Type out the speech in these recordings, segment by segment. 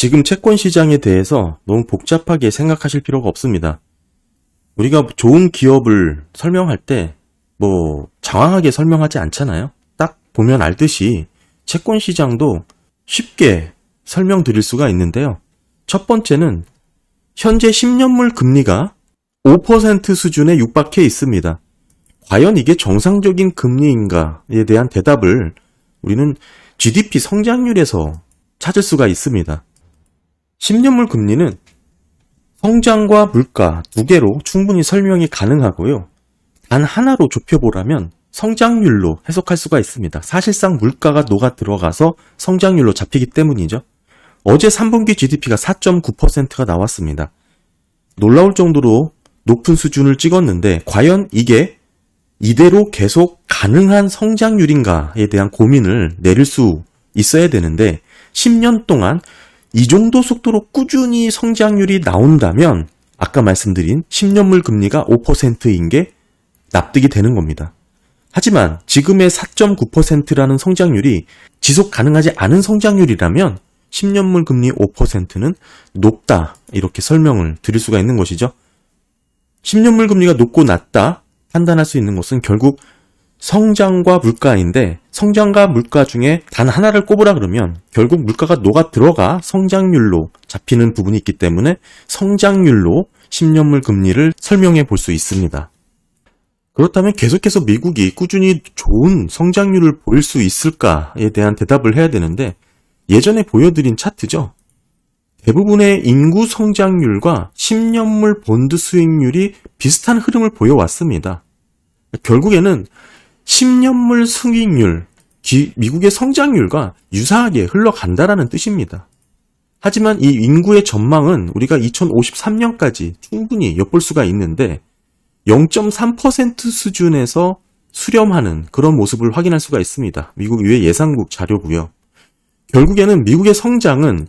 지금 채권 시장에 대해서 너무 복잡하게 생각하실 필요가 없습니다. 우리가 좋은 기업을 설명할 때 장황하게 설명하지 않잖아요. 딱 보면 알듯이 채권 시장도 쉽게 설명드릴 수가 있는데요. 첫 번째는 현재 10년물 금리가 5% 수준에 육박해 있습니다. 과연 이게 정상적인 금리인가에 대한 대답을 우리는 GDP 성장률에서 찾을 수가 있습니다. 10년물 금리는 성장과 물가 두 개로 충분히 설명이 가능하고요. 단 하나로 좁혀보라면 성장률로 해석할 수가 있습니다. 사실상 물가가 녹아 들어가서 성장률로 잡히기 때문이죠. 어제 3분기 GDP가 4.9%가 나왔습니다. 놀라울 정도로 높은 수준을 찍었는데 과연 이게 이대로 계속 가능한 성장률인가에 대한 고민을 내릴 수 있어야 되는데 10년 동안 이 정도 속도로 꾸준히 성장률이 나온다면 아까 말씀드린 10년물 금리가 5%인 게 납득이 되는 겁니다. 하지만 지금의 4.9%라는 성장률이 지속 가능하지 않은 성장률이라면 10년물 금리 5%는 높다 이렇게 설명을 드릴 수가 있는 것이죠. 10년물 금리가 높고 낮다 판단할 수 있는 것은 결국 성장과 물가인데 성장과 물가 중에 단 하나를 꼽으라 그러면 결국 물가가 녹아 들어가 성장률로 잡히는 부분이 있기 때문에 성장률로 10년물 금리를 설명해 볼 수 있습니다. 그렇다면 계속해서 미국이 꾸준히 좋은 성장률을 보일 수 있을까에 대한 대답을 해야 되는데 예전에 보여드린 차트죠. 대부분의 인구 성장률과 10년물 본드 수익률이 비슷한 흐름을 보여왔습니다. 결국에는 10년물 수익률, 미국의 성장률과 유사하게 흘러간다라는 뜻입니다. 하지만 이 인구의 전망은 우리가 2053년까지 충분히 엿볼 수가 있는데 0.3% 수준에서 수렴하는 그런 모습을 확인할 수가 있습니다. 미국 의회 예상국 자료고요. 결국에는 미국의 성장은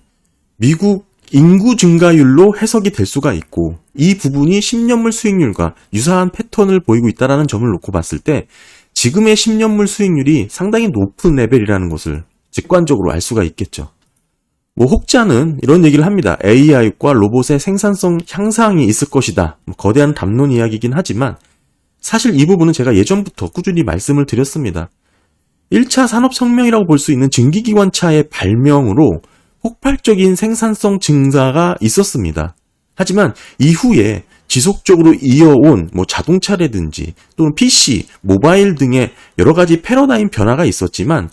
미국 인구 증가율로 해석이 될 수가 있고 이 부분이 10년물 수익률과 유사한 패턴을 보이고 있다는 점을 놓고 봤을 때 지금의 10년물 수익률이 상당히 높은 레벨이라는 것을 직관적으로 알 수가 있겠죠. 혹자는 이런 얘기를 합니다. AI과 로봇의 생산성 향상이 있을 것이다. 거대한 담론 이야기이긴 하지만 사실 이 부분은 제가 예전부터 꾸준히 말씀을 드렸습니다. 1차 산업혁명이라고 볼 수 있는 증기기관차의 발명으로 폭발적인 생산성 증가가 있었습니다. 하지만 이후에 지속적으로 이어온 자동차라든지 또는 PC, 모바일 등의 여러 가지 패러다임 변화가 있었지만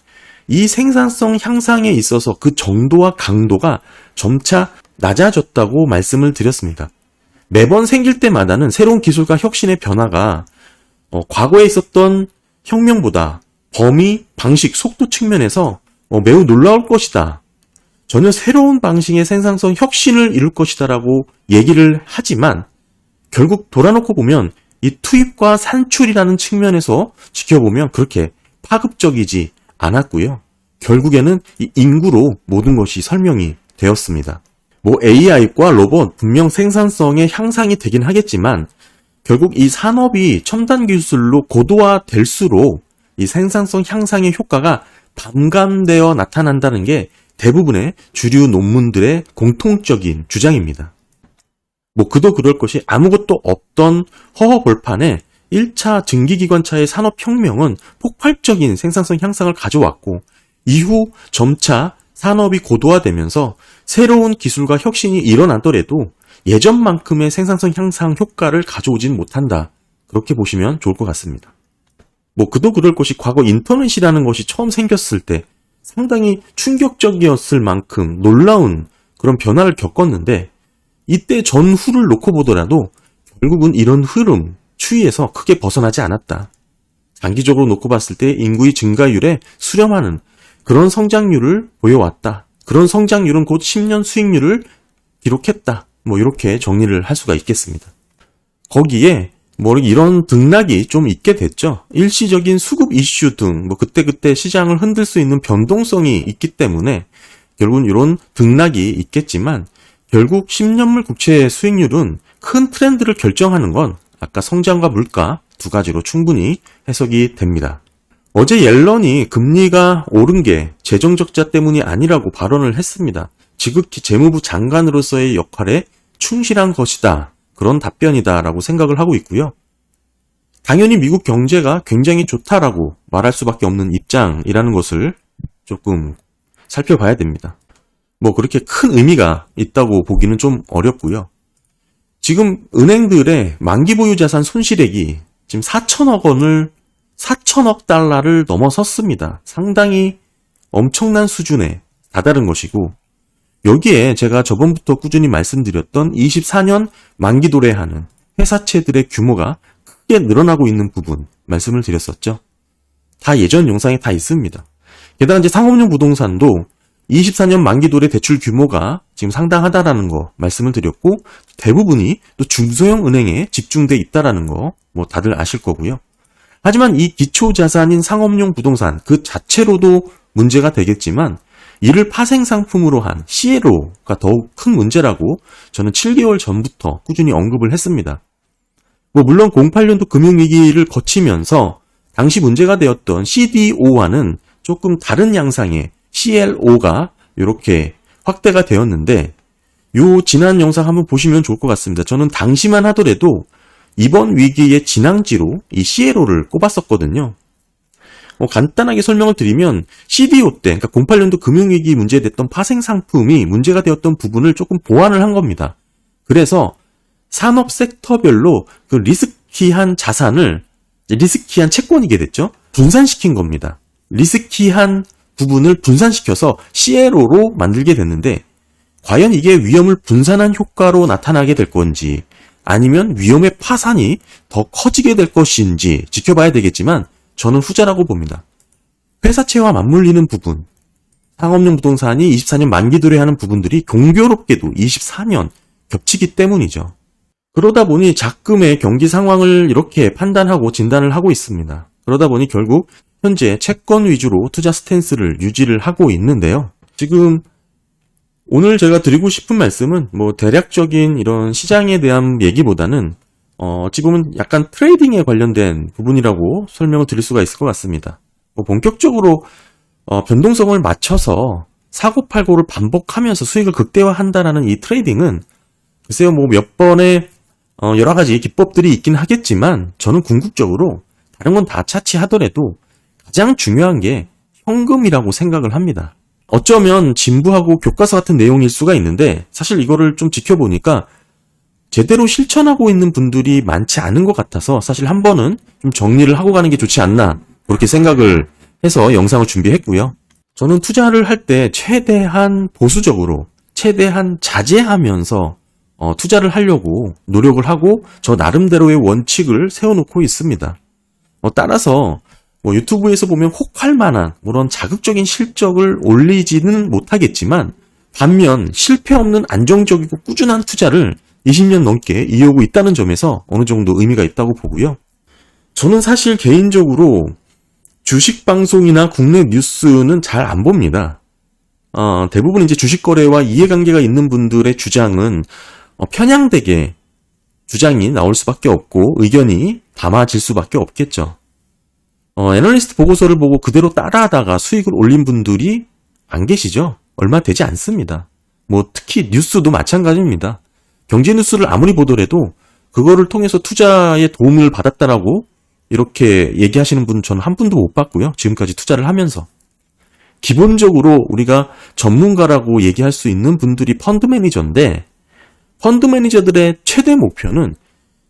이 생산성 향상에 있어서 그 정도와 강도가 점차 낮아졌다고 말씀을 드렸습니다. 매번 생길 때마다는 새로운 기술과 혁신의 변화가 과거에 있었던 혁명보다 범위, 방식, 속도 측면에서 매우 놀라울 것이다. 전혀 새로운 방식의 생산성 혁신을 이룰 것이다라고 얘기를 하지만 결국 돌아놓고 보면 이 투입과 산출이라는 측면에서 지켜보면 그렇게 파급적이지 않았고요. 결국에는 이 인구로 모든 것이 설명이 되었습니다. AI과 로봇 분명 생산성의 향상이 되긴 하겠지만 결국 이 산업이 첨단 기술로 고도화될수록 이 생산성 향상의 효과가 반감되어 나타난다는 게 대부분의 주류 논문들의 공통적인 주장입니다. 그도 그럴 것이 아무것도 없던 허허벌판에 1차 증기기관차의 산업혁명은 폭발적인 생산성 향상을 가져왔고 이후 점차 산업이 고도화되면서 새로운 기술과 혁신이 일어나더라도 예전만큼의 생산성 향상 효과를 가져오진 못한다. 그렇게 보시면 좋을 것 같습니다. 그도 그럴 것이 과거 인터넷이라는 것이 처음 생겼을 때 상당히 충격적이었을 만큼 놀라운 그런 변화를 겪었는데 이때 전후를 놓고 보더라도 결국은 이런 흐름, 추이에서 크게 벗어나지 않았다. 장기적으로 놓고 봤을 때 인구의 증가율에 수렴하는 그런 성장률을 보여왔다. 그런 성장률은 곧 10년 수익률을 기록했다. 이렇게 정리를 할 수가 있겠습니다. 거기에 이런 등락이 좀 있게 됐죠. 일시적인 수급 이슈 등 그때그때 시장을 흔들 수 있는 변동성이 있기 때문에 결국은 이런 등락이 있겠지만 결국 10년물 국채 수익률은 큰 트렌드를 결정하는 건 아까 성장과 물가 두 가지로 충분히 해석이 됩니다. 어제 옐런이 금리가 오른 게 재정적자 때문이 아니라고 발언을 했습니다. 지극히 재무부 장관으로서의 역할에 충실한 것이다. 그런 답변이다라고 생각을 하고 있고요. 당연히 미국 경제가 굉장히 좋다라고 말할 수밖에 없는 입장이라는 것을 조금 살펴봐야 됩니다. 뭐 그렇게 큰 의미가 있다고 보기는 좀 어렵고요. 지금 은행들의 만기 보유 자산 손실액이 지금 4천억 달러를 넘어섰습니다. 상당히 엄청난 수준에 다다른 것이고, 여기에 제가 저번부터 꾸준히 말씀드렸던 24년 만기 도래하는 회사채들의 규모가 크게 늘어나고 있는 부분 말씀을 드렸었죠. 다 예전 영상에 다 있습니다. 게다가 이제 상업용 부동산도 24년 만기 도래 대출 규모가 지금 상당하다라는 거 말씀을 드렸고, 대부분이 또 중소형 은행에 집중돼 있다라는 거 뭐 다들 아실 거고요. 하지만 이 기초 자산인 상업용 부동산 그 자체로도 문제가 되겠지만, 이를 파생 상품으로 한 CLO가 더욱 큰 문제라고 저는 7개월 전부터 꾸준히 언급을 했습니다. 뭐 물론 08년도 금융위기를 거치면서 당시 문제가 되었던 CDO와는 조금 다른 양상의 CLO가 이렇게 확대가 되었는데, 요 지난 영상 한번 보시면 좋을 것 같습니다. 저는 당시만 하더라도 이번 위기의 진앙지로 이 CLO를 꼽았었거든요. 간단하게 설명을 드리면 CDO 때, 그러니까 08년도 금융위기 문제됐던 파생 상품이 문제가 되었던 부분을 조금 보완을 한 겁니다. 그래서 산업 섹터별로 그 리스키한 자산을, 리스키한 채권이게 됐죠. 분산시킨 겁니다. 리스키한 부분을 분산시켜서 CLO로 만들게 됐는데, 과연 이게 위험을 분산한 효과로 나타나게 될 건지, 아니면 위험의 파산이 더 커지게 될 것인지 지켜봐야 되겠지만, 저는 후자라고 봅니다. 회사채와 맞물리는 부분, 상업용 부동산이 24년 만기 도래하는 부분들이 공교롭게도 24년 겹치기 때문이죠. 그러다 보니 작금의 경기 상황을 이렇게 판단하고 진단을 하고 있습니다. 그러다 보니 결국 현재 채권 위주로 투자 스탠스를 유지를 하고 있는데요. 지금 오늘 제가 드리고 싶은 말씀은 뭐 대략적인 이런 시장에 대한 얘기보다는 어찌 보면 약간 트레이딩에 관련된 부분이라고 설명을 드릴 수가 있을 것 같습니다. 뭐 본격적으로 변동성을 맞춰서 사고팔고를 반복하면서 수익을 극대화한다라는 이 트레이딩은 글쎄요 뭐 몇 번의 여러 가지 기법들이 있긴 하겠지만, 저는 궁극적으로 다른 건 다 차치하더라도 가장 중요한 게 현금이라고 생각을 합니다. 어쩌면 진부하고 교과서 같은 내용일 수가 있는데, 사실 이거를 좀 지켜보니까 제대로 실천하고 있는 분들이 많지 않은 것 같아서 사실 한 번은 좀 정리를 하고 가는 게 좋지 않나, 그렇게 생각을 해서 영상을 준비했고요. 저는 투자를 할 때 최대한 보수적으로, 최대한 자제하면서 투자를 하려고 노력을 하고 저 나름대로의 원칙을 세워놓고 있습니다. 따라서 뭐 유튜브에서 보면 혹할 만한 그런 자극적인 실적을 올리지는 못하겠지만, 반면 실패 없는 안정적이고 꾸준한 투자를 20년 넘게 이어오고 있다는 점에서 어느 정도 의미가 있다고 보고요. 저는 사실 개인적으로 주식 방송이나 국내 뉴스는 잘 안 봅니다. 대부분 이제 주식 거래와 이해관계가 있는 분들의 주장은 편향되게 주장이 나올 수밖에 없고 의견이 담아질 수밖에 없겠죠. 애널리스트 보고서를 보고 그대로 따라하다가 수익을 올린 분들이 안 계시죠? 얼마 되지 않습니다. 뭐 특히 뉴스도 마찬가지입니다. 경제 뉴스를 아무리 보더라도 그거를 통해서 투자에 도움을 받았다라고 이렇게 얘기하시는 분 저는 한 분도 못 봤고요. 지금까지 투자를 하면서. 기본적으로 우리가 전문가라고 얘기할 수 있는 분들이 펀드 매니저인데, 펀드 매니저들의 최대 목표는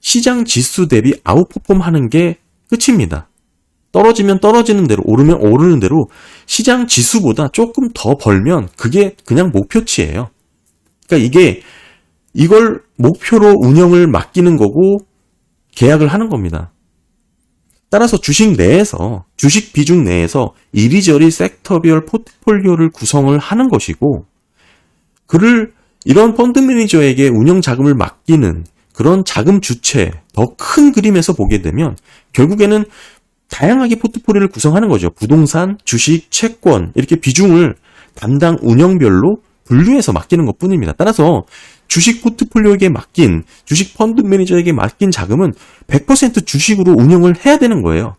시장 지수 대비 아웃퍼폼 하는 게 끝입니다. 떨어지면 떨어지는 대로, 오르면 오르는 대로 시장 지수보다 조금 더 벌면 그게 그냥 목표치예요. 그러니까 이걸 목표로 운영을 맡기는 거고 계약을 하는 겁니다. 따라서 주식 내에서, 주식 비중 내에서 이리저리 섹터별 포트폴리오를 구성을 하는 것이고, 이런 펀드 매니저에게 운영 자금을 맡기는 그런 자금 주체, 더 큰 그림에서 보게 되면 결국에는 다양하게 포트폴리오를 구성하는 거죠. 부동산, 주식, 채권 이렇게 비중을 담당 운영별로 분류해서 맡기는 것 뿐입니다. 따라서 주식 포트폴리오에게 맡긴, 주식 펀드 매니저에게 맡긴 자금은 100% 주식으로 운영을 해야 되는 거예요.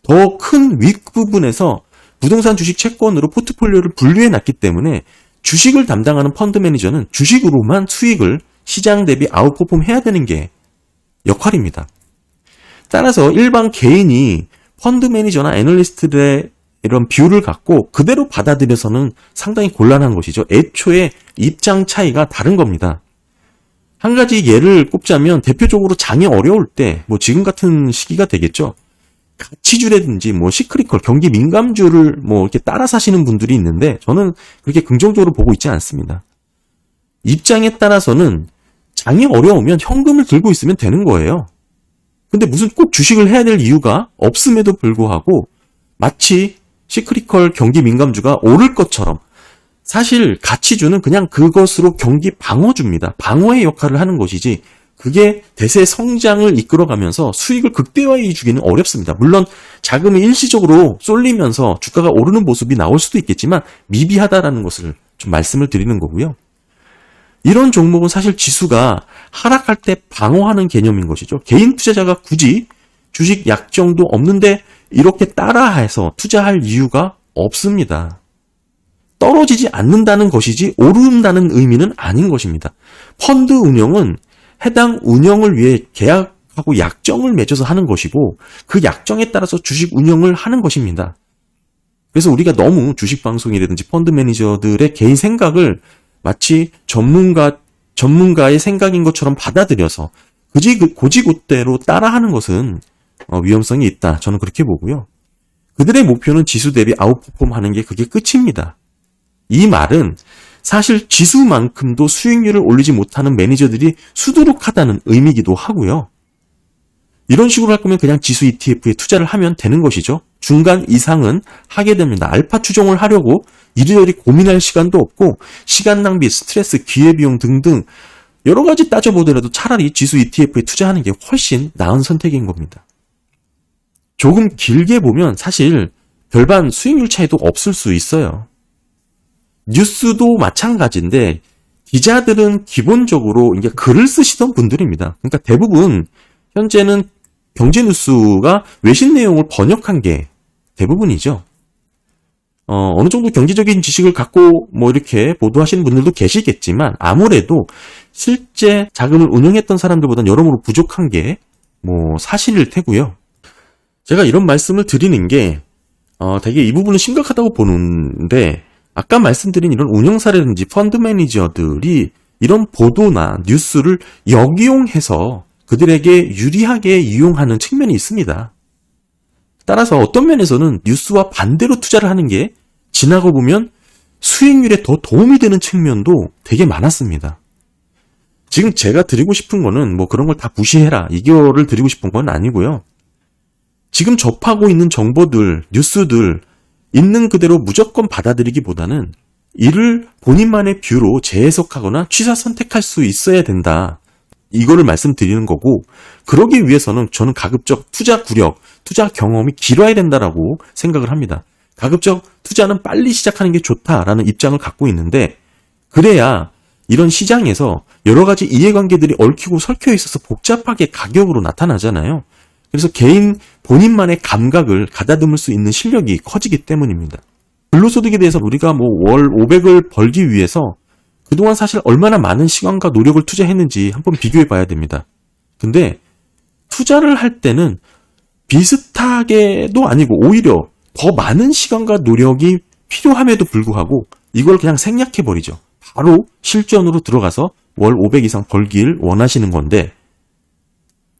더 큰 윗부분에서 부동산, 주식, 채권으로 포트폴리오를 분류해 놨기 때문에 주식을 담당하는 펀드 매니저는 주식으로만 수익을 시장 대비 아웃퍼폼 해야 되는 게 역할입니다. 따라서 일반 개인이 펀드 매니저나 애널리스트들의 이런 뷰를 갖고 그대로 받아들여서는 상당히 곤란한 것이죠. 애초에 입장 차이가 다른 겁니다. 한 가지 예를 꼽자면 대표적으로 장이 어려울 때 지금 같은 시기가 되겠죠. 가치주라든지 시크릿컬, 경기 민감주를 이렇게 따라 사시는 분들이 있는데 저는 그렇게 긍정적으로 보고 있지 않습니다. 입장에 따라서는 장이 어려우면 현금을 들고 있으면 되는 거예요. 근데 무슨 꼭 주식을 해야 될 이유가 없음에도 불구하고 마치 시크릿컬 경기 민감주가 오를 것처럼 사실 가치주는 그냥 그것으로 경기 방어주입니다. 방어의 역할을 하는 것이지 그게 대세 성장을 이끌어가면서 수익을 극대화해 주기는 어렵습니다. 물론 자금이 일시적으로 쏠리면서 주가가 오르는 모습이 나올 수도 있겠지만 미비하다라는 것을 좀 말씀을 드리는 거고요. 이런 종목은 사실 지수가 하락할 때 방어하는 개념인 것이죠. 개인 투자자가 굳이 주식 약정도 없는데 이렇게 따라해서 투자할 이유가 없습니다. 떨어지지 않는다는 것이지 오른다는 의미는 아닌 것입니다. 펀드 운영은 해당 운영을 위해 계약하고 약정을 맺어서 하는 것이고 그 약정에 따라서 주식 운영을 하는 것입니다. 그래서 우리가 너무 주식 방송이라든지 펀드 매니저들의 개인 생각을 마치 전문가의 생각인 것처럼 받아들여서 고지고대로 따라하는 것은 위험성이 있다. 저는 그렇게 보고요. 그들의 목표는 지수 대비 아웃퍼폼 하는 게 그게 끝입니다. 이 말은 사실 지수만큼도 수익률을 올리지 못하는 매니저들이 수두룩하다는 의미이기도 하고요. 이런 식으로 할 거면 그냥 지수 ETF에 투자를 하면 되는 것이죠. 중간 이상은 하게 됩니다. 알파 추종을 하려고 이리저리 고민할 시간도 없고 시간 낭비, 스트레스, 기회비용 등등 여러 가지 따져보더라도 차라리 지수 ETF에 투자하는 게 훨씬 나은 선택인 겁니다. 조금 길게 보면 사실 별반 수익률 차이도 없을 수 있어요. 뉴스도 마찬가지인데 기자들은 기본적으로 이제 글을 쓰시던 분들입니다. 그러니까 대부분 현재는 경제 뉴스가 외신 내용을 번역한 게 대부분이죠. 어느 정도 경제적인 지식을 갖고 이렇게 보도하시는 분들도 계시겠지만 아무래도 실제 자금을 운영했던 사람들보다는 여러모로 부족한 게 사실일 테고요. 제가 이런 말씀을 드리는 게 되게 이 부분은 심각하다고 보는데 아까 말씀드린 이런 운영사라든지 펀드 매니저들이 이런 보도나 뉴스를 역이용해서 그들에게 유리하게 이용하는 측면이 있습니다. 따라서 어떤 면에서는 뉴스와 반대로 투자를 하는 게 지나고 보면 수익률에 더 도움이 되는 측면도 되게 많았습니다. 지금 제가 드리고 싶은 거는 그런 걸 다 무시해라 이거를 드리고 싶은 건 아니고요. 지금 접하고 있는 정보들, 뉴스들 있는 그대로 무조건 받아들이기보다는 이를 본인만의 뷰로 재해석하거나 취사 선택할 수 있어야 된다. 이거를 말씀드리는 거고 그러기 위해서는 저는 가급적 투자 구력, 투자 경험이 길어야 된다라고 생각을 합니다. 가급적 투자는 빨리 시작하는 게 좋다라는 입장을 갖고 있는데 그래야 이런 시장에서 여러 가지 이해관계들이 얽히고 설켜 있어서 복잡하게 가격으로 나타나잖아요. 그래서 개인 본인만의 감각을 가다듬을 수 있는 실력이 커지기 때문입니다. 근로소득에 대해서 우리가 월 500을 벌기 위해서 그동안 사실 얼마나 많은 시간과 노력을 투자했는지 한번 비교해 봐야 됩니다. 근데 투자를 할 때는 비슷하게도 아니고 오히려 더 많은 시간과 노력이 필요함에도 불구하고 이걸 그냥 생략해 버리죠. 바로 실전으로 들어가서 월 500 이상 벌기를 원하시는 건데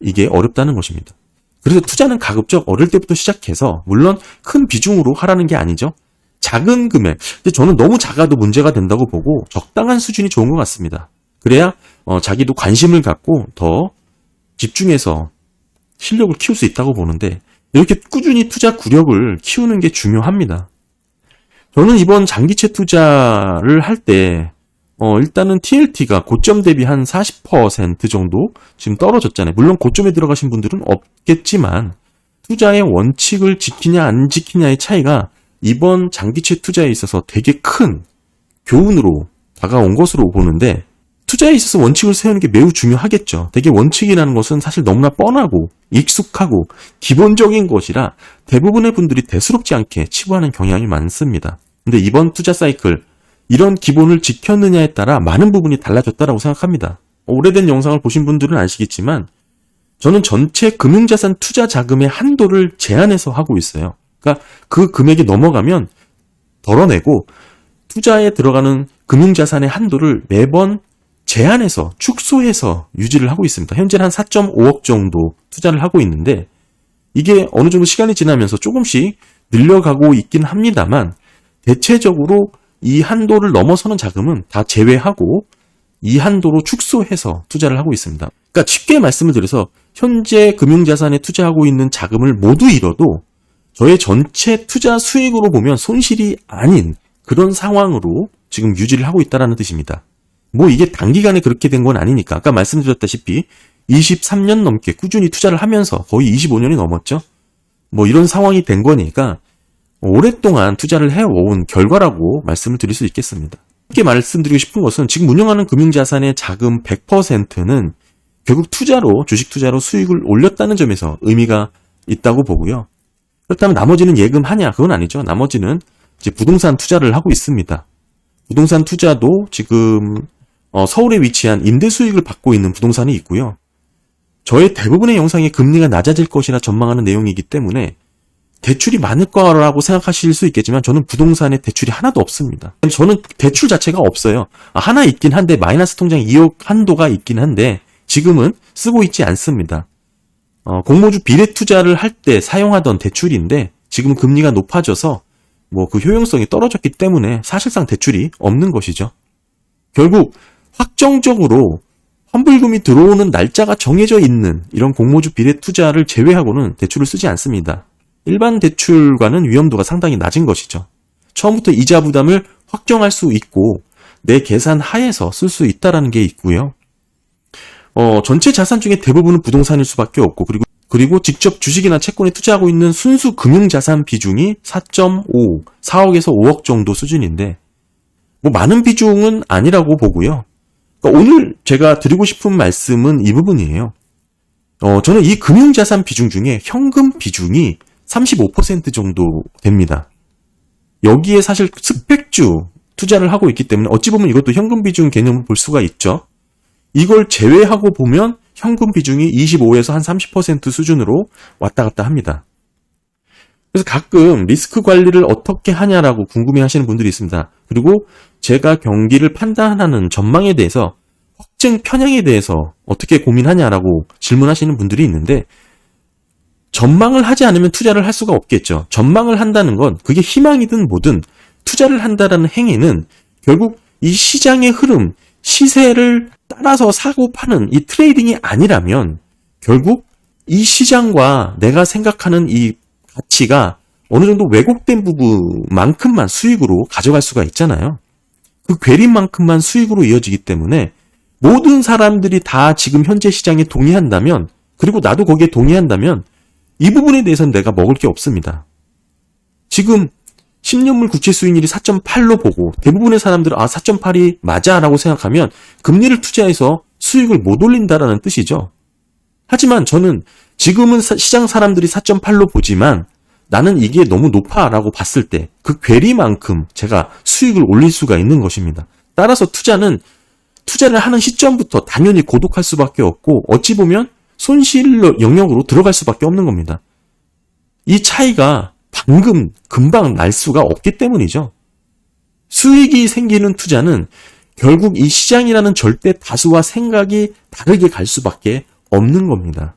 이게 어렵다는 것입니다. 그래서 투자는 가급적 어릴 때부터 시작해서 물론 큰 비중으로 하라는 게 아니죠. 작은 금액. 근데 저는 너무 작아도 문제가 된다고 보고 적당한 수준이 좋은 것 같습니다. 그래야 자기도 관심을 갖고 더 집중해서 실력을 키울 수 있다고 보는데 이렇게 꾸준히 투자 구력을 키우는 게 중요합니다. 저는 이번 장기채 투자를 할 때 일단은 TLT가 고점 대비 한 40% 정도 지금 떨어졌잖아요. 물론 고점에 들어가신 분들은 없겠지만 투자의 원칙을 지키냐 안 지키냐의 차이가 이번 장기채 투자에 있어서 되게 큰 교훈으로 다가온 것으로 보는데 투자에 있어서 원칙을 세우는 게 매우 중요하겠죠. 되게 원칙이라는 것은 사실 너무나 뻔하고 익숙하고 기본적인 것이라 대부분의 분들이 대수롭지 않게 치부하는 경향이 많습니다. 근데 이번 투자 사이클 이런 기본을 지켰느냐에 따라 많은 부분이 달라졌다고 생각합니다. 오래된 영상을 보신 분들은 아시겠지만 저는 전체 금융자산 투자 자금의 한도를 제한해서 하고 있어요. 그러니까 그 금액이 넘어가면 덜어내고 투자에 들어가는 금융자산의 한도를 매번 제한해서 축소해서 유지를 하고 있습니다. 현재는 한 4.5억 정도 투자를 하고 있는데 이게 어느 정도 시간이 지나면서 조금씩 늘려가고 있긴 합니다만 대체적으로 이 한도를 넘어서는 자금은 다 제외하고 이 한도로 축소해서 투자를 하고 있습니다. 그러니까 쉽게 말씀을 드려서 현재 금융자산에 투자하고 있는 자금을 모두 잃어도 저의 전체 투자 수익으로 보면 손실이 아닌 그런 상황으로 지금 유지를 하고 있다는 뜻입니다. 뭐 이게 단기간에 그렇게 된 건 아니니까 아까 말씀드렸다시피 23년 넘게 꾸준히 투자를 하면서 거의 25년이 넘었죠. 뭐 이런 상황이 된 거니까 오랫동안 투자를 해온 결과라고 말씀을 드릴 수 있겠습니다. 이렇게 말씀드리고 싶은 것은 지금 운영하는 금융자산의 자금 100%는 결국 투자로, 주식 투자로 수익을 올렸다는 점에서 의미가 있다고 보고요. 그렇다면 나머지는 예금하냐? 그건 아니죠. 나머지는 이제 부동산 투자를 하고 있습니다. 부동산 투자도 지금 서울에 위치한 임대 수익을 받고 있는 부동산이 있고요. 저의 대부분의 영상에 금리가 낮아질 것이라 전망하는 내용이기 때문에 대출이 많을 거라고 생각하실 수 있겠지만 저는 부동산에 대출이 하나도 없습니다. 저는 대출 자체가 없어요. 하나 있긴 한데 마이너스 통장 2억 한도가 있긴 한데 지금은 쓰고 있지 않습니다. 공모주 비례 투자를 할 때 사용하던 대출인데 지금 금리가 높아져서 뭐 그 효용성이 떨어졌기 때문에 사실상 대출이 없는 것이죠. 결국 확정적으로 환불금이 들어오는 날짜가 정해져 있는 이런 공모주 비례 투자를 제외하고는 대출을 쓰지 않습니다. 일반 대출과는 위험도가 상당히 낮은 것이죠. 처음부터 이자 부담을 확정할 수 있고 내 계산 하에서 쓸 수 있다는 게 있고요. 전체 자산 중에 대부분은 부동산일 수밖에 없고 그리고 직접 주식이나 채권에 투자하고 있는 순수 금융자산 비중이 4.5, 4억에서 5억 정도 수준인데 뭐 많은 비중은 아니라고 보고요. 그러니까 오늘 제가 드리고 싶은 말씀은 이 부분이에요. 저는 이 금융자산 비중 중에 현금 비중이 35% 정도 됩니다. 여기에 사실 스펙주 투자를 하고 있기 때문에 어찌 보면 이것도 현금 비중 개념을 볼 수가 있죠. 이걸 제외하고 보면 현금 비중이 25에서 한 30% 수준으로 왔다 갔다 합니다. 그래서 가끔 리스크 관리를 어떻게 하냐라고 궁금해 하시는 분들이 있습니다. 그리고 제가 경기를 판단하는 전망에 대해서 확증 편향에 대해서 어떻게 고민하냐라고 질문하시는 분들이 있는데 전망을 하지 않으면 투자를 할 수가 없겠죠. 전망을 한다는 건 그게 희망이든 뭐든 투자를 한다는 행위는 결국 이 시장의 흐름, 시세를 따라서 사고 파는 이 트레이딩이 아니라면 결국 이 시장과 내가 생각하는 이 가치가 어느 정도 왜곡된 부분만큼만 수익으로 가져갈 수가 있잖아요. 그 괴리만큼만 수익으로 이어지기 때문에 모든 사람들이 다 지금 현재 시장에 동의한다면 그리고 나도 거기에 동의한다면 이 부분에 대해서는 내가 먹을 게 없습니다. 지금 10년물 국채 수익률이 4.8로 보고 대부분의 사람들은 4.8이 맞아 라고 생각하면 금리를 투자해서 수익을 못 올린다라는 뜻이죠. 하지만 저는 지금은 시장 사람들이 4.8로 보지만 나는 이게 너무 높아 라고 봤을 때 그 괴리만큼 제가 수익을 올릴 수가 있는 것입니다. 따라서 투자를 하는 시점부터 당연히 고독할 수밖에 없고 어찌 보면 손실 영역으로 들어갈 수밖에 없는 겁니다. 이 차이가 금방 날 수가 없기 때문이죠. 수익이 생기는 투자는 결국 이 시장이라는 절대 다수와 생각이 다르게 갈 수밖에 없는 겁니다.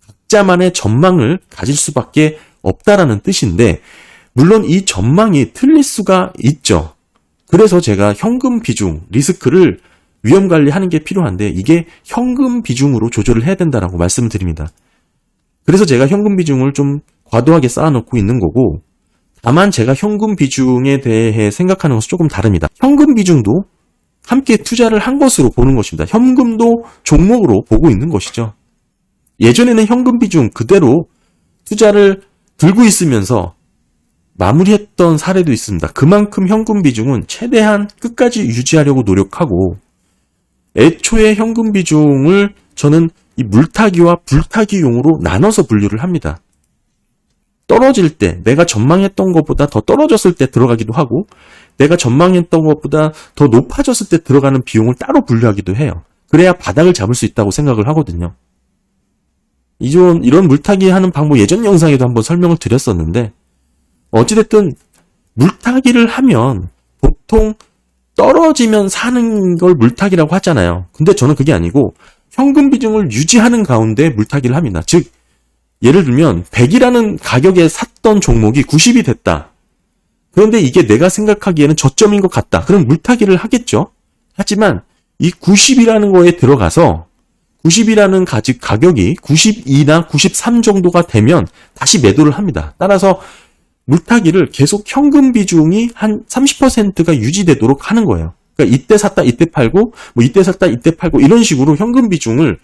각자만의 전망을 가질 수밖에 없다라는 뜻인데 물론 이 전망이 틀릴 수가 있죠. 그래서 제가 현금 비중, 리스크를 위험 관리하는 게 필요한데 이게 현금 비중으로 조절을 해야 된다라고 말씀을 드립니다. 그래서 제가 현금 비중을 좀 과도하게 쌓아놓고 있는 거고 다만 제가 현금 비중에 대해 생각하는 것은 조금 다릅니다. 현금 비중도 함께 투자를 한 것으로 보는 것입니다. 현금도 종목으로 보고 있는 것이죠. 예전에는 현금 비중 그대로 투자를 들고 있으면서 마무리했던 사례도 있습니다. 그만큼 현금 비중은 최대한 끝까지 유지하려고 노력하고 애초에 현금 비중을 저는 이 물타기와 불타기용으로 나눠서 분류를 합니다. 떨어질 때 내가 전망했던 것보다 더 떨어졌을 때 들어가기도 하고 내가 전망했던 것보다 더 높아졌을 때 들어가는 비용을 따로 분류하기도 해요. 그래야 바닥을 잡을 수 있다고 생각을 하거든요. 이런 물타기 하는 방법 예전 영상에도 한번 설명을 드렸었는데 어찌됐든 물타기를 하면 보통 떨어지면 사는 걸 물타기라고 하잖아요. 근데 저는 그게 아니고 현금 비중을 유지하는 가운데 물타기를 합니다. 즉 예를 들면 100이라는 가격에 샀던 종목이 90이 됐다. 그런데 이게 내가 생각하기에는 저점인 것 같다. 그럼 물타기를 하겠죠. 하지만 이 90이라는 거에 들어가서 90이라는 가격이 92나 93 정도가 되면 다시 매도를 합니다. 따라서 물타기를 계속 현금 비중이 한 30%가 유지되도록 하는 거예요. 그러니까 이때 샀다 이때 팔고 뭐 이때 샀다 이때 팔고 이런 식으로 현금 비중을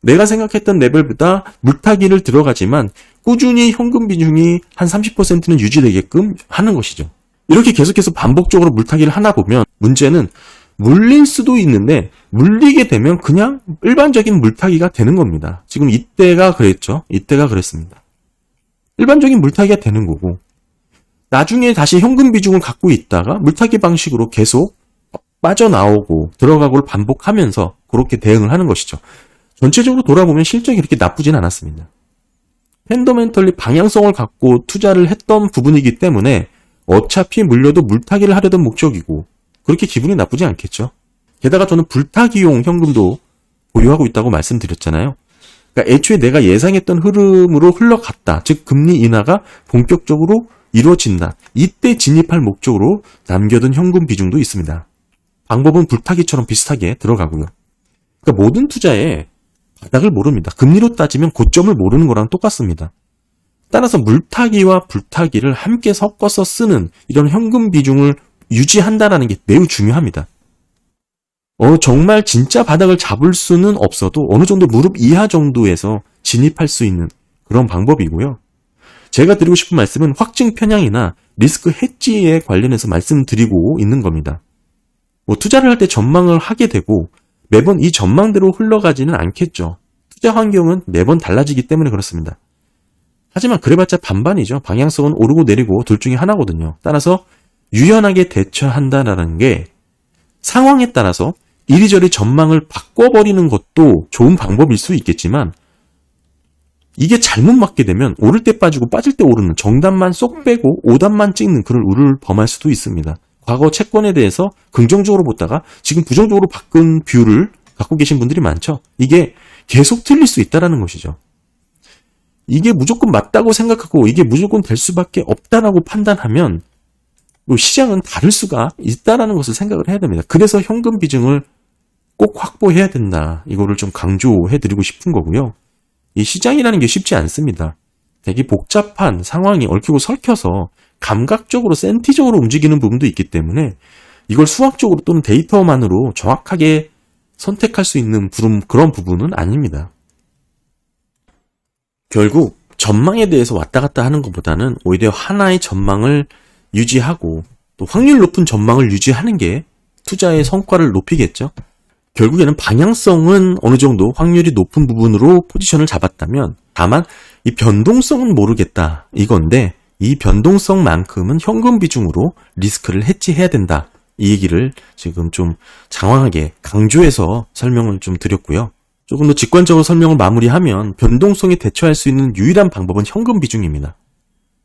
내가 생각했던 레벨보다 물타기를 들어가지만 꾸준히 현금 비중이 한 30%는 유지되게끔 하는 것이죠. 이렇게 계속해서 반복적으로 물타기를 하나 보면 문제는 물릴 수도 있는데 물리게 되면 그냥 일반적인 물타기가 되는 겁니다. 지금 이때가 그랬죠. 이때가 그랬습니다. 일반적인 물타기가 되는 거고 나중에 다시 현금 비중을 갖고 있다가 물타기 방식으로 계속 빠져나오고 들어가고를 반복하면서 그렇게 대응을 하는 것이죠. 전체적으로 돌아보면 실적이 그렇게 나쁘진 않았습니다. 펀더멘털리 방향성을 갖고 투자를 했던 부분이기 때문에 어차피 물려도 물타기를 하려던 목적이고 그렇게 기분이 나쁘지 않겠죠. 게다가 저는 불타기용 현금도 보유하고 있다고 말씀드렸잖아요. 그러니까 애초에 내가 예상했던 흐름으로 흘러갔다. 즉 금리 인하가 본격적으로 이루어진다. 이때 진입할 목적으로 남겨둔 현금 비중도 있습니다. 방법은 불타기처럼 비슷하게 들어가고요. 그러니까 모든 투자에 바닥을 모릅니다. 금리로 따지면 고점을 모르는 거랑 똑같습니다. 따라서 물타기와 불타기를 함께 섞어서 쓰는 이런 현금 비중을 유지한다는 게 매우 중요합니다. 정말 진짜 바닥을 잡을 수는 없어도 어느 정도 무릎 이하 정도에서 진입할 수 있는 그런 방법이고요. 제가 드리고 싶은 말씀은 확증 편향이나 리스크 해지에 관련해서 말씀드리고 있는 겁니다. 투자를 할 때 전망을 하게 되고 매번 이 전망대로 흘러가지는 않겠죠. 투자 환경은 매번 달라지기 때문에 그렇습니다. 하지만 그래봤자 반반이죠. 방향성은 오르고 내리고 둘 중에 하나거든요. 따라서 유연하게 대처한다는 게 상황에 따라서 이리저리 전망을 바꿔버리는 것도 좋은 방법일 수 있겠지만 이게 잘못 맞게 되면 오를 때 빠지고 빠질 때 오르는 정답만 쏙 빼고 오답만 찍는 그런 우를 범할 수도 있습니다. 과거 채권에 대해서 긍정적으로 보다가 지금 부정적으로 바꾼 뷰를 갖고 계신 분들이 많죠. 이게 계속 틀릴 수 있다는 것이죠. 이게 무조건 맞다고 생각하고 이게 무조건 될 수밖에 없다라고 판단하면 시장은 다를 수가 있다는 것을 생각을 해야 됩니다. 그래서 현금 비중을 꼭 확보해야 된다. 이거를 좀 강조해드리고 싶은 거고요. 이 시장이라는 게 쉽지 않습니다. 되게 복잡한 상황이 얽히고 설켜서 감각적으로 센티적으로 움직이는 부분도 있기 때문에 이걸 수학적으로 또는 데이터만으로 정확하게 선택할 수 있는 그런 부분은 아닙니다. 결국 전망에 대해서 왔다 갔다 하는 것보다는 오히려 하나의 전망을 유지하고 또 확률 높은 전망을 유지하는 게 투자의 성과를 높이겠죠. 결국에는 방향성은 어느 정도 확률이 높은 부분으로 포지션을 잡았다면 다만 이 변동성은 모르겠다 이건데 이 변동성만큼은 현금 비중으로 리스크를 해지해야 된다. 이 얘기를 지금 좀 장황하게 강조해서 설명을 좀 드렸고요. 조금 더 직관적으로 설명을 마무리하면 변동성에 대처할 수 있는 유일한 방법은 현금 비중입니다.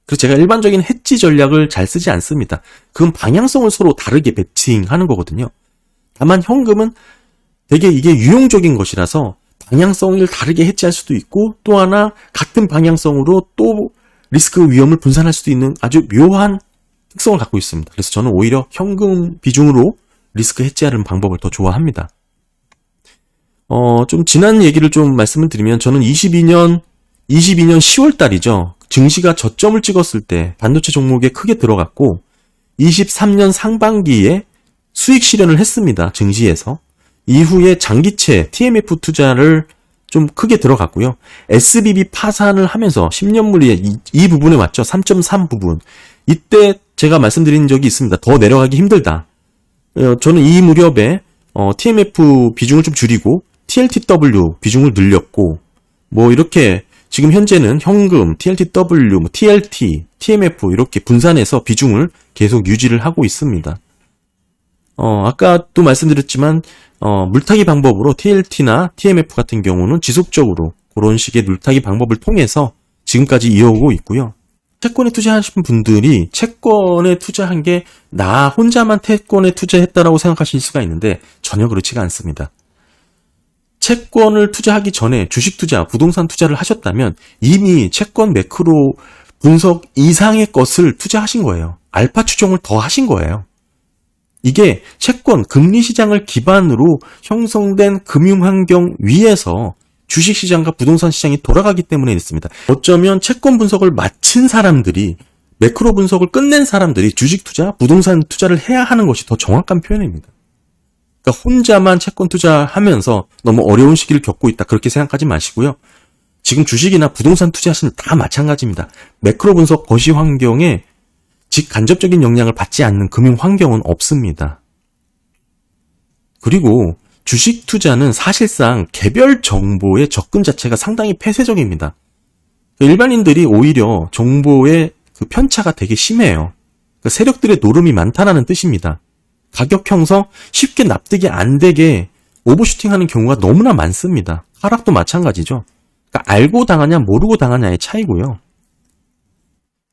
그래서 제가 일반적인 해지 전략을 잘 쓰지 않습니다. 그건 방향성을 서로 다르게 배칭하는 거거든요. 다만 현금은 되게 이게 유용적인 것이라서 방향성을 다르게 해지할 수도 있고 또 하나 같은 방향성으로 또 리스크 위험을 분산할 수도 있는 아주 묘한 특성을 갖고 있습니다. 그래서 저는 오히려 현금 비중으로 리스크 해지하는 방법을 더 좋아합니다. 좀 지난 얘기를 좀 말씀을 드리면 저는 22년 10월 달이죠. 증시가 저점을 찍었을 때 반도체 종목에 크게 들어갔고 23년 상반기에 수익 실현을 했습니다. 증시에서. 이후에 장기채 TMF 투자를 좀 크게 들어갔고요. SBB 파산을 하면서 10년물이 이 부분에 왔죠. 3.3 부분. 이때 제가 말씀드린 적이 있습니다. 더 내려가기 힘들다. 저는 이 무렵에 TMF 비중을 좀 줄이고 TLTW 비중을 늘렸고 뭐 이렇게 지금 현재는 현금, TLTW, TLT, TMF 이렇게 분산해서 비중을 계속 유지를 하고 있습니다. 아까 또 말씀드렸지만 물타기 방법으로 TLT나 TMF 같은 경우는 지속적으로 그런 식의 물타기 방법을 통해서 지금까지 이어오고 있고요. 채권에 투자하신 분들이 채권에 투자한 게 나 혼자만 채권에 투자했다라고 생각하실 수가 있는데 전혀 그렇지가 않습니다. 채권을 투자하기 전에 주식 투자, 부동산 투자를 하셨다면 이미 채권 매크로 분석 이상의 것을 투자하신 거예요. 알파 추종을 더 하신 거예요. 이게 채권, 금리 시장을 기반으로 형성된 금융환경 위에서 주식시장과 부동산 시장이 돌아가기 때문에 있습니다. 어쩌면 채권 분석을 마친 사람들이, 매크로 분석을 끝낸 사람들이 주식 투자, 부동산 투자를 해야 하는 것이 더 정확한 표현입니다. 그러니까 혼자만 채권 투자하면서 너무 어려운 시기를 겪고 있다, 그렇게 생각하지 마시고요. 지금 주식이나 부동산 투자하시는 다 마찬가지입니다. 매크로 분석 거시 환경에 직간접적인 영향을 받지 않는 금융 환경은 없습니다. 그리고 주식 투자는 사실상 개별 정보의 접근 자체가 상당히 폐쇄적입니다. 일반인들이 오히려 정보의 그 편차가 되게 심해요. 세력들의 노름이 많다는 뜻입니다. 가격 형성 쉽게 납득이 안 되게 오버슈팅하는 경우가 너무나 많습니다. 하락도 마찬가지죠. 그러니까 알고 당하냐 모르고 당하냐의 차이고요.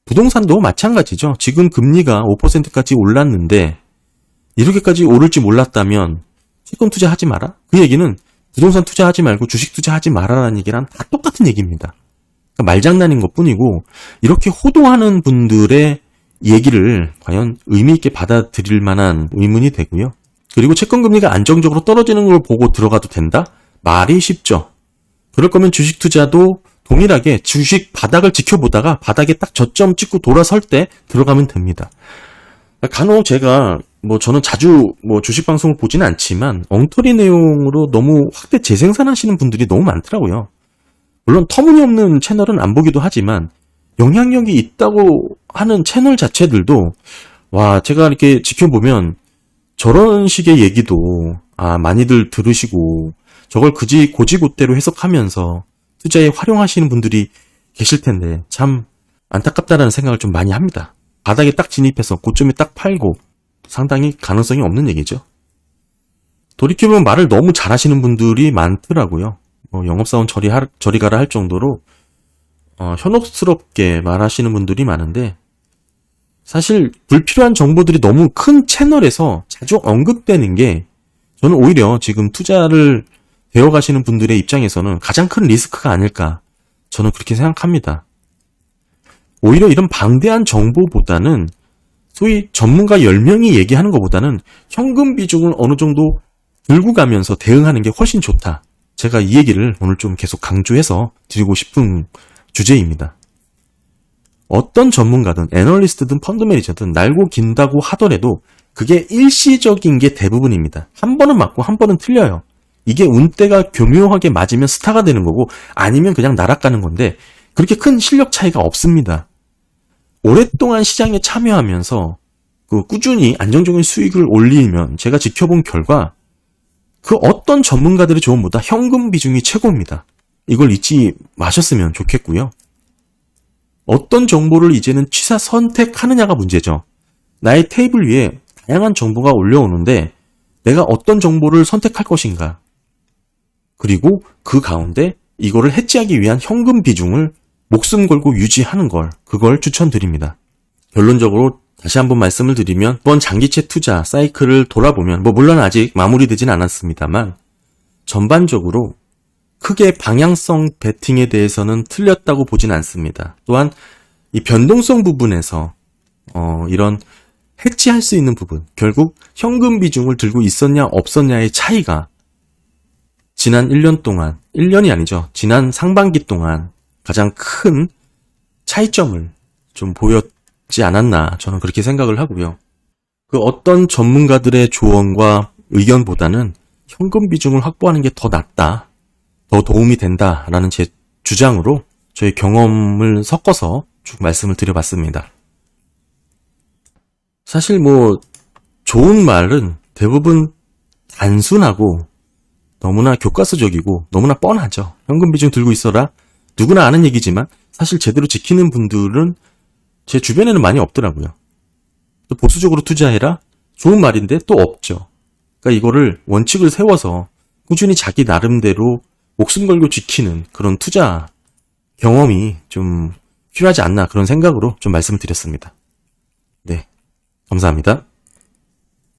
부동산도 마찬가지죠. 지금 금리가 5%까지 올랐는데 이렇게까지 오를지 몰랐다면 채권 투자하지 마라? 그 얘기는 부동산 투자하지 말고 주식 투자하지 마라라는 얘기랑 다 똑같은 얘기입니다. 그러니까 말장난인 것뿐이고 이렇게 호도하는 분들의 얘기를 과연 의미 있게 받아들일 만한 의문이 되고요. 그리고 채권 금리가 안정적으로 떨어지는 걸 보고 들어가도 된다? 말이 쉽죠. 그럴 거면 주식 투자도 동일하게 주식 바닥을 지켜보다가 바닥에 딱 저점 찍고 돌아설 때 들어가면 됩니다. 간혹 제가 저는 자주 주식 방송을 보지는 않지만 엉터리 내용으로 너무 확대 재생산하시는 분들이 너무 많더라고요. 물론 터무니없는 채널은 안 보기도 하지만 영향력이 있다고 하는 채널 자체들도 제가 이렇게 지켜보면 저런 식의 얘기도 많이들 들으시고 저걸 고지고대로 해석하면서 투자에 활용하시는 분들이 계실 텐데 참 안타깝다라는 생각을 좀 많이 합니다. 바닥에 딱 진입해서 고점에 딱 팔고 상당히 가능성이 없는 얘기죠. 돌이켜보면 말을 너무 잘하시는 분들이 많더라고요. 영업사원 저리 가라 할 정도로 현혹스럽게 말하시는 분들이 많은데 사실 불필요한 정보들이 너무 큰 채널에서 자주 언급되는 게 저는 오히려 지금 투자를 되어가시는 분들의 입장에서는 가장 큰 리스크가 아닐까 저는 그렇게 생각합니다. 오히려 이런 방대한 정보보다는 소위 전문가 10명이 얘기하는 것보다는 현금 비중을 어느 정도 들고 가면서 대응하는 게 훨씬 좋다. 제가 이 얘기를 오늘 좀 계속 강조해서 드리고 싶은 주제입니다. 어떤 전문가든 애널리스트든 펀드 매니저든 날고 긴다고 하더라도 그게 일시적인 게 대부분입니다. 한 번은 맞고 한 번은 틀려요. 이게 운대가 교묘하게 맞으면 스타가 되는 거고 아니면 그냥 나락가는 건데 그렇게 큰 실력 차이가 없습니다. 오랫동안 시장에 참여하면서 꾸준히 안정적인 수익을 올리면 제가 지켜본 결과 그 어떤 전문가들의 조언보다 현금 비중이 최고입니다. 이걸 잊지 마셨으면 좋겠고요. 어떤 정보를 이제는 취사 선택하느냐가 문제죠. 나의 테이블 위에 다양한 정보가 올려오는데 내가 어떤 정보를 선택할 것인가. 그리고 그 가운데 이거를 해지하기 위한 현금 비중을 목숨 걸고 유지하는 그걸 추천드립니다. 결론적으로 다시 한번 말씀을 드리면 이번 장기채 투자 사이클을 돌아보면 물론 아직 마무리되진 않았습니다만 전반적으로 크게 방향성 베팅에 대해서는 틀렸다고 보진 않습니다. 또한 이 변동성 부분에서 이런 해치할 수 있는 부분, 결국 현금 비중을 들고 있었냐 없었냐의 차이가 지난 1년 동안, 1년이 아니죠. 지난 상반기 동안 가장 큰 차이점을 좀 보였지 않았나 저는 그렇게 생각을 하고요. 그 어떤 전문가들의 조언과 의견보다는 현금 비중을 확보하는 게 더 낫다, 더 도움이 된다라는 제 주장으로 저의 경험을 섞어서 쭉 말씀을 드려봤습니다. 사실 좋은 말은 대부분 단순하고 너무나 교과서적이고 너무나 뻔하죠. 현금 비중 들고 있어라. 누구나 아는 얘기지만 사실 제대로 지키는 분들은 제 주변에는 많이 없더라고요. 또 보수적으로 투자해라? 좋은 말인데 또 없죠. 그러니까 이거를 원칙을 세워서 꾸준히 자기 나름대로 목숨 걸고 지키는 그런 투자 경험이 좀 필요하지 않나 그런 생각으로 좀 말씀을 드렸습니다. 네, 감사합니다.